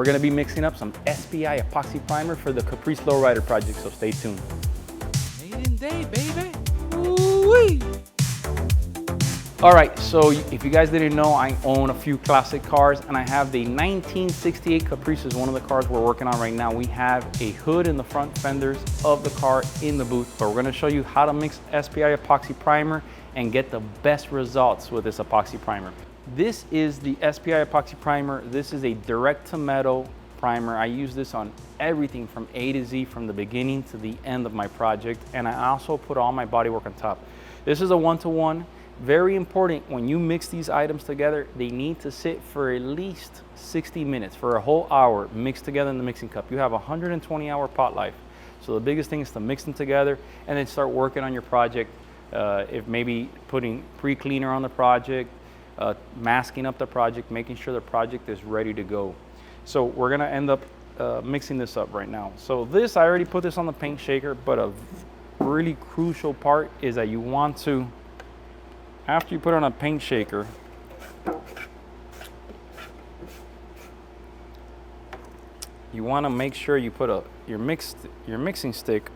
we're gonna be mixing up some SPI epoxy primer for the Caprice Lowrider project, so stay tuned. Maiden day, baby. Ooh-wee. All right, so if you guys didn't know, I own a few classic cars, and I have the 1968 Caprice is one of the cars we're working on right now. We have a hood in the front fenders of the car in the booth, but we're gonna show you how to mix SPI epoxy primer and get the best results with this epoxy primer. This is the SPI epoxy primer. This is a direct to metal primer. I use this on everything from A to Z, from the beginning to the end of my project, and I also put all my bodywork on top. This is a one-to-one. Very important, when you mix these items together, they need to sit for at least 60 minutes, for a whole hour, mixed together in the mixing cup. You have a 120-hour pot life. So the biggest thing is to mix them together and then start working on your project. If maybe putting pre-cleaner on the project, masking up the project, making sure the project is ready to go. So we're gonna end up mixing this up right now. So this, I already put this on the paint shaker, but a really crucial part is that you want to, after you put it on a paint shaker, you want to make sure you put your mixing stick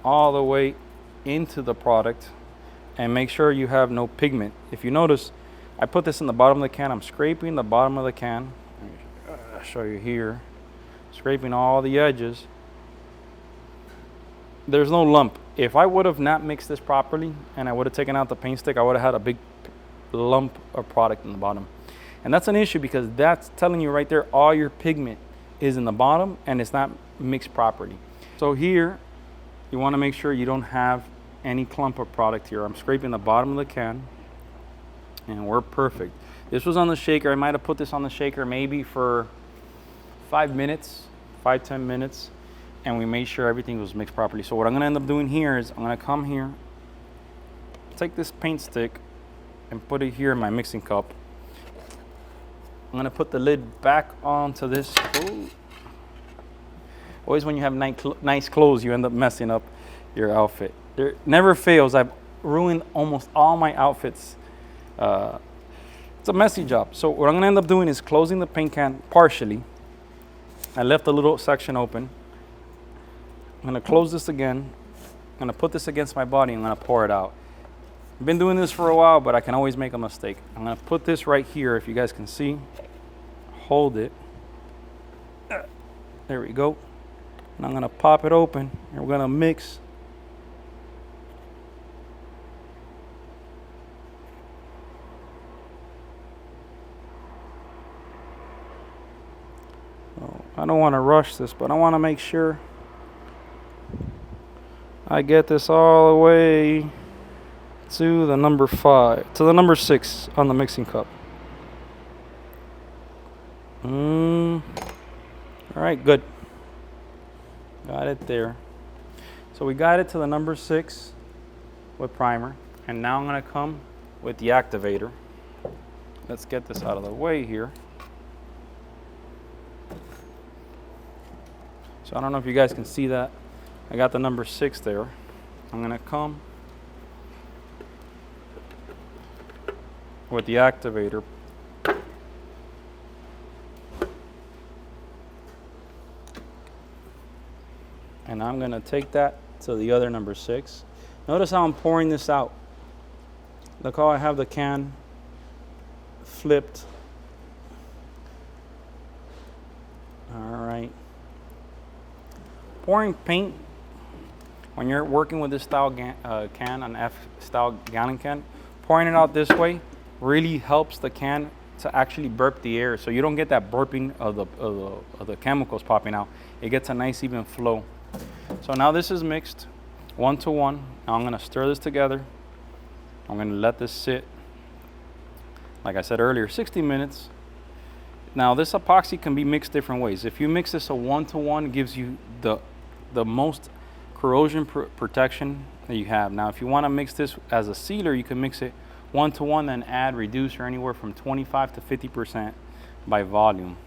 all the way into the product and make sure you have no pigment. If you notice, I put this in the bottom of the can. I'm scraping the bottom of the can. I'll show you here. Scraping all the edges. There's no lump. If I would have not mixed this properly and I would have taken out the paint stick, I would have had a big lump of product in the bottom. And that's an issue because that's telling you right there all your pigment is in the bottom and it's not mixed properly. So here, you want to make sure you don't have any clump of product here. I'm scraping the bottom of the can and we're perfect. This was on the shaker. I might have put this on the shaker maybe for 5 minutes, 5-10 minutes. And we made sure everything was mixed properly. So what I'm gonna end up doing here is I'm gonna come here, take this paint stick and put it here in my mixing cup. I'm gonna put the lid back onto this. Ooh. Always when you have nice clothes, you end up messing up your outfit. There never fails. I've ruined almost all my outfits. It's a messy job. So what I'm gonna end up doing is closing the paint can partially. I left a little section open. I'm gonna close this again. I'm gonna put this against my body and I'm gonna pour it out. I've been doing this for a while, but I can always make a mistake. I'm gonna put this right here, if you guys can see. Hold it. There we go. And I'm gonna pop it open and we're gonna mix. So I don't wanna rush this, but I wanna make sure I get this all the way to the number 6 on the mixing cup. All right, good. Got it there. So we got it to the number 6 with primer. And now I'm gonna come with the activator. Let's get this out of the way here. So I don't know if you guys can see that. I got the number 6 there. I'm gonna come with the activator. And I'm gonna take that to the other number 6. Notice how I'm pouring this out. Look how I have the can flipped. All right. Pouring paint, when you're working with this style can, an F-style gallon can, pouring it out this way really helps the can to actually burp the air, so you don't get that burping of the chemicals popping out. It gets a nice even flow. So now this is mixed 1-to-1. Now I'm gonna stir this together. I'm gonna let this sit, like I said earlier, 60 minutes. Now this epoxy can be mixed different ways. If you mix this a 1-to-1, it gives you the most corrosion protection that you have. Now if you want to mix this as a sealer, you can mix it 1-to-1, then add reducer anywhere from 25 to 50% by volume.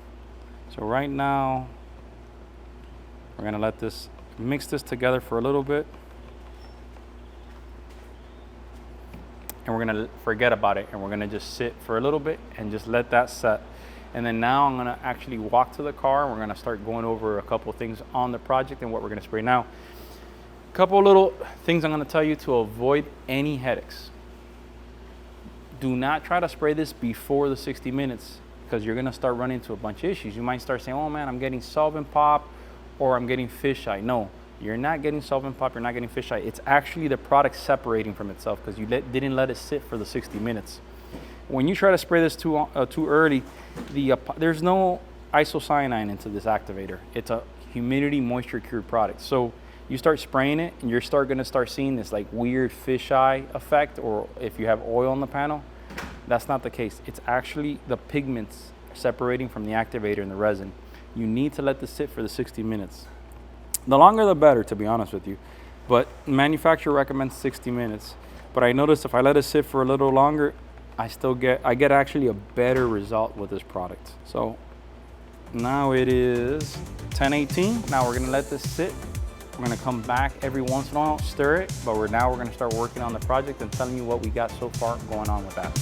So right now we're gonna let this mix this together for a little bit, and we're gonna forget about it, and we're gonna just sit for a little bit and just let that set. And then now I'm gonna actually walk to the car and we're gonna start going over a couple of things on the project and what we're gonna spray. Now, a couple little things I'm gonna tell you to avoid any headaches. Do not try to spray this before the 60 minutes because you're gonna start running into a bunch of issues. You might start saying, oh man, I'm getting solvent pop or I'm getting fisheye. No, you're not getting solvent pop, you're not getting fisheye. It's actually the product separating from itself because you didn't let it sit for the 60 minutes. When you try to spray this too early, there's no isocyanide into this activator. It's a humidity moisture cured product. So you start spraying it and you're gonna start seeing this like weird fisheye effect, or if you have oil on the panel, that's not the case. It's actually the pigments separating from the activator and the resin. You need to let this sit for the 60 minutes. The longer the better, to be honest with you. But manufacturer recommends 60 minutes. But I noticed if I let it sit for a little longer, I get actually a better result with this product. So now it is 10:18. Now we're gonna let this sit. We're gonna come back every once in a while, stir it, but we're gonna start working on the project and telling you what we got so far going on with that.